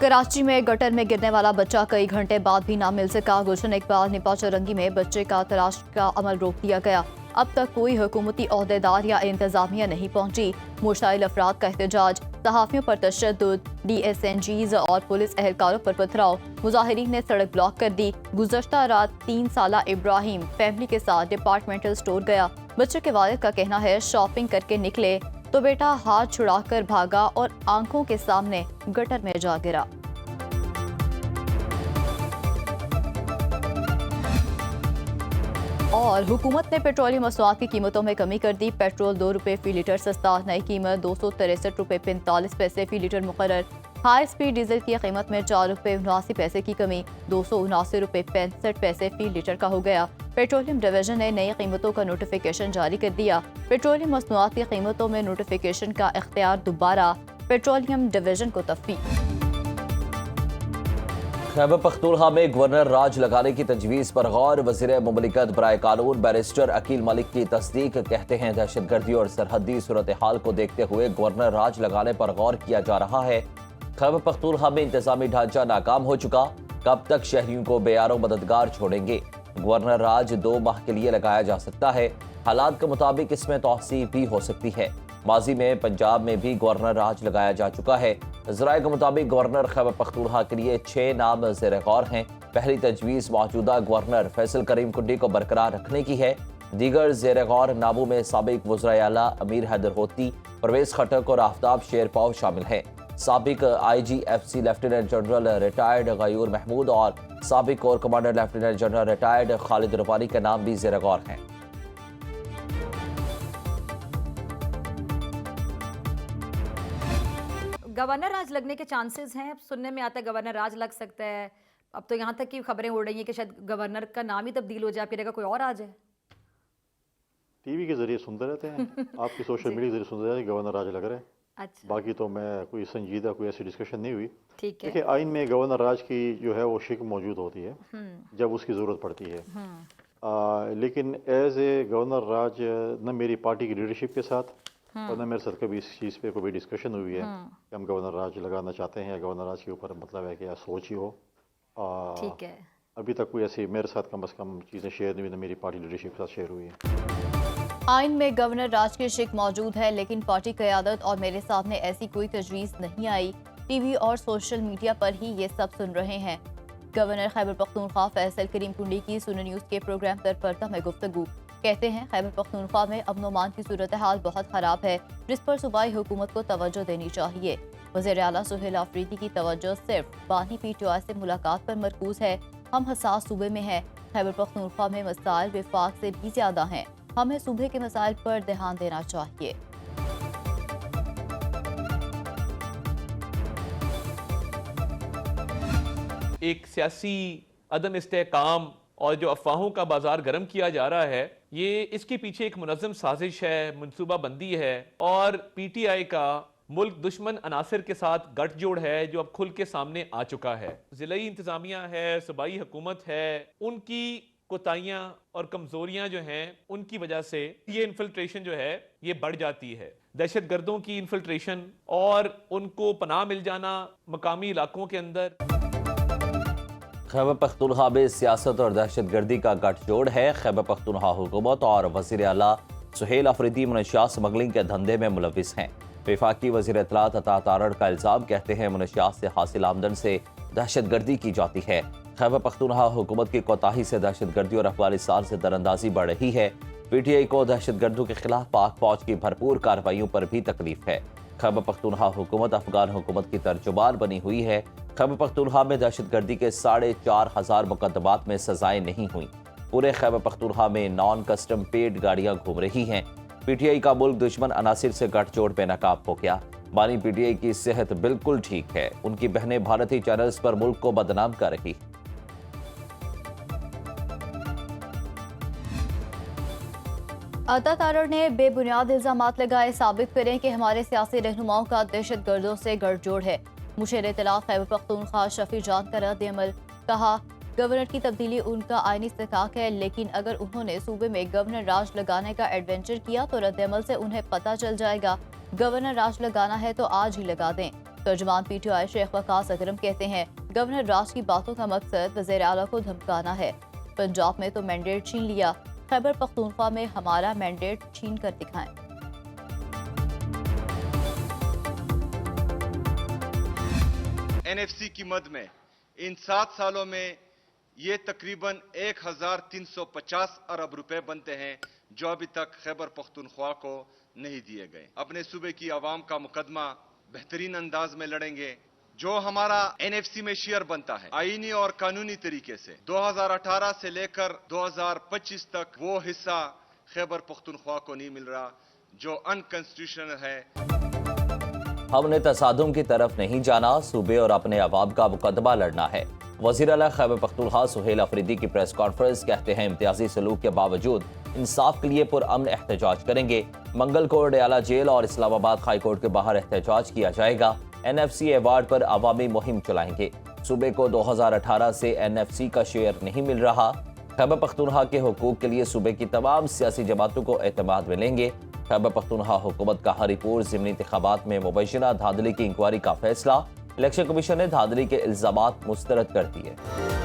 कराची में गटर में गिरने वाला बच्चा कई घंटे बाद भी ना मिल सका। गुलशन इकबाल निपा चौरंगी में बच्चे का तलाश का अमल रोक दिया गया। अब तक कोई हुकूमती ओहदेदार या इंतजामिया नहीं पहुंची। मुश्ताइल अफराद का एहतजाज, सहाफियों पर तशद्दुद, DSNGs और पुलिस एहलकारों पर पथराव, मुजाहिरीन ने सड़क ब्लॉक कर दी। गुज़श्ता रात 3 साला इब्राहिम फैमिली के साथ डिपार्टमेंटल स्टोर गया। बच्चे के वालिद का कहना है शॉपिंग करके निकले तो बेटा हाथ छुड़ाकर भागा और आंखों के सामने गटर में जा गिरा। और हुकूमत ने पेट्रोलियम मसनूआत की कीमतों में कमी कर दी। पेट्रोल 2 रुपये फी लीटर सस्ता, नई कीमत 263 रुपये 45 पैसे फी लीटर मुकर्रर। हाई स्पीड डीजल की कीमत में 4 रुपये 79 पैसे की कमी, 279 रुपये 65 पैसे फी लीटर का हो गया। पेट्रोलियम डिवीजन ने नई कीमतों का नोटिफिकेशन जारी कर दिया। पेट्रोलियम मसनूआत की कीमतों में नोटिफिकेशन का इख्तियार दोबारा पेट्रोलियम डिवीजन को तफवीज़। खैबर पख्तूनख्वा में गवर्नर राज लगाने की तजवीज़ पर गौर। वज़ीर मुमलिकत बराए कानून बैरिस्टर अकील मलिक की तस्दीक। कहते हैं दहशतगर्दी और सरहदी सूरत हाल को देखते हुए गवर्नर राज लगाने पर गौर किया जा रहा है। खैबर पख्तूनख्वा में इंतजामी ढांचा नाकाम हो चुका, कब तक शहरियों को बेयारो मददगार छोड़ेंगे। गवर्नर राज 2 माह के लिए लगाया जा सकता है, हालात के मुताबिक इसमें तौसीफ भी हो सकती है। माजी में पंजाब में भी गवर्नर राज लगाया जा चुका है। ज़राए के मुताबिक गवर्नर खैबर पख्तूनख्वा के लिए 6 नाम ज़ेर गौर हैं। पहली तजवीज़ मौजूदा गवर्नर फैसल करीम कुंडी को बरकरार रखने की है। दीगर ज़ेर गौर नामों में साबिक वज़ीर आला अमीर हैदर होती, परवेज़ खटक और आफ्ताब शेरपाव शामिल हैं। साबिक IGFC lieutenant general retired Ghayoor Mahmood और साबिक corps commander lieutenant general retired Khalid Rabbani के नाम भी ज़ेर गौर हैं। गवर्नर राज लगने के चांसेस हैं। अब सुनने में आता है गवर्नर राज लग सकता है। अब तो यहाँ तक की खबरें उड़ रही हैं कि शायद गवर्नर का नाम ही तब्दील हो जाए, फिर कोई और आ जाए। टीवी के जरिए सुनते रहते हैं, आपकी सोशल मीडिया के जरिए सुनते रहते हैं गवर्नर राज लग रहे हैं। अच्छा, बाकी तो मैं कोई संजीदा कोई ऐसी डिस्कशन नहीं हुई। ठीक है। देखिए, आइन में गवर्नर राज की जो है वो शिक मौजूद होती है जब उसकी ज़रूरत पड़ती है। लेकिन एज ए गवर्नर राज न मेरी पार्टी की लीडरशिप के साथ और न मेरे साथ कभी इस चीज़ पे कोई डिस्कशन हुई है कि हम गवर्नर राज लगाना चाहते हैं या गवर्नर राज के ऊपर मतलब है कि या सोच ही हो। ठीक है। अभी तक कोई ऐसी मेरे साथ कम से कम चीज़ें शेयर नहीं हुई, न मेरी पार्टी लीडरशिप के साथ शेयर हुई है। आइन में गवर्नर राज की शिक मौजूद है, लेकिन पार्टी क़यादत और मेरे सामने ऐसी कोई तजवीज़ नहीं आई। टीवी और सोशल मीडिया पर ही ये सब सुन रहे हैं। गवर्नर खैबर पख्तूनख्वा फैसल करीम कुंडी की सुनो न्यूज़ के प्रोग्राम दरपर्दा में गुफ्तगू। कहते हैं खैबर पख्तूनख्वा में अमन अमान की सूरत हाल बहुत ख़राब है, जिस पर सूबाई हुकूमत को तवज्जो देनी चाहिए। वज़ीर आला सुहेल आफरीदी की तवज्जो सिर्फ बानी PTI से मुलाकात पर मरकूज है। हम हसास सूबे में हैं। खैबर पख्तूनख्वा में मसाइल विफाक से भी ज़्यादा हैं। हमें सूबे के मसाइल पर ध्यान देना चाहिए। एक सियासी अदम इस्तेहकाम और जो अफवाहों का बाजार गर्म किया जा रहा है, ये इसके पीछे एक मुनज़्ज़म साजिश है, मनसूबा बंदी है और PTI का मुल्क दुश्मन अनासर के साथ गठजोड़ है जो अब खुल के सामने आ चुका है। ज़िलाई इंतज़ामिया है, सूबाई हुकूमत है, उनकी कोताहियां और कमजोरियां जो हैं उनकी वजह से ये इन्फिल्ट्रेशन जो है ये बढ़ जाती है। दहशत गर्दों की इन्फिल्ट्रेशन और उनको पनाह मिल जाना मकामी इलाकों के अंदर। खैबर पख्तूनख्वा में सियासत और दहशत गर्दी का गठजोड़ है। खैबर पख्तूनख्वा हुकूमत और वज़ीर आला सुहेल आफरीदी मनशियात स्मगलिंग के धंधे में मुलविस हैं। वफाकी वज़ीर इत्तलात अता तारड़ का इल्ज़ाम, कहते हैं मनशियात से हासिल आमदन से दहशत गर्दी की जाती है। खैबर पख्तूनख्वा हुकूमत की कोताही से दहशत गर्दी और अफगानिस्तान से दरअंदाजी बढ़ रही है। PTI को दहशत गर्दों के खिलाफ पाक फौज की भरपूर कार्रवाइयों पर भी तकलीफ है। खैबर पख्तूनख्वा हुकूमत अफगान हुकूमत की तर्जुमान बनी हुई है। खैबर पख्तूनख्वा में दहशत गर्दी के 4,500 मुकदमात में सजाएं नहीं हुई। पूरे खैबर पख्तूनख्वा में नॉन कस्टम पेड गाड़ियां घूम रही हैं। PTI का मुल्क दुश्मन अनासिर से गठजोड़ बेनकाब हो गया। बानी PTI की सेहत बिल्कुल ठीक है, उनकी बहनें भारतीय चैनल्स पर मुल्क को बदनाम कर रही। अता तारड़ ने बेबुनियाद इल्जामात लगाए, साबित करें कि हमारे सियासी रहनुमाओं का दहशत गर्दों से गठजोड़ है। मुशीर इत्तलात खैबर पख्तूनख्वा शफी जान का रद्द अमल। कहा, गवर्नर की तब्दीली उनका आईनी इस्तेहकाक है, लेकिन अगर उन्होंने सूबे में गवर्नर राज लगाने का एडवेंचर किया तो रद्द अमल से उन्हें पता चल जाएगा। गवर्नर राज लगाना है तो आज ही लगा दें। तर्जुमान PTI शेख वकास अकरम कहते हैं गवर्नर राज की बातों का मकसद वज़ीर आला को धमकाना है। पंजाब में तो मैंडेट छीन लिया, खैबर पख्तूनख्वा में हमारा मैंडेट छीन कर दिखाएं। NFC की मद में इन 7 सालों में ये तकरीबन 1350 अरब रुपए बनते हैं जो अभी तक खैबर पख्तूनख्वा को नहीं दिए गए। अपने सूबे की आवाम का मुकदमा बेहतरीन अंदाज में लड़ेंगे। जो हमारा NFC में शेयर बनता है आईनी और कानूनी तरीके से 2018 से लेकर 2025 तक वो हिस्सा खैबर पख्तूनख्वा को नहीं मिल रहा जो अनकॉन्स्टिट्यूशनल है। हमने तसादुम की तरफ नहीं जाना, सूबे और अपने अवाब का मुकदमा लड़ना है। वज़ीर आला खैबर पख्तूनख्वा सुहेल अफरीदी की प्रेस कॉन्फ्रेंस कहते हैं इम्तियाजी सलूक के बावजूद इंसाफ के लिए पुरअमन एहतजाज करेंगे। मंगल को डयाला जेल और इस्लामाबाद हाई कोर्ट के बाहर एहतजाज किया जाएगा। NFC अवार्ड पर अवामी मुहिम चलाएंगे। सूबे को 2018 से NFC का शेयर नहीं मिल रहा। खैबर पख्तूनख्वा के हुकूक के लिए सूबे की तमाम सियासी जमातों को एतमाद मिलेंगे। खैबर पख्तूनख्वा हुकूमत का हरीपुर ज़िमनी इंतखाबात में मुबैशना धांधली की इंक्वायरी का फैसला। इलेक्शन कमीशन ने धांधली के इल्जामात मुस्तरद कर दिए।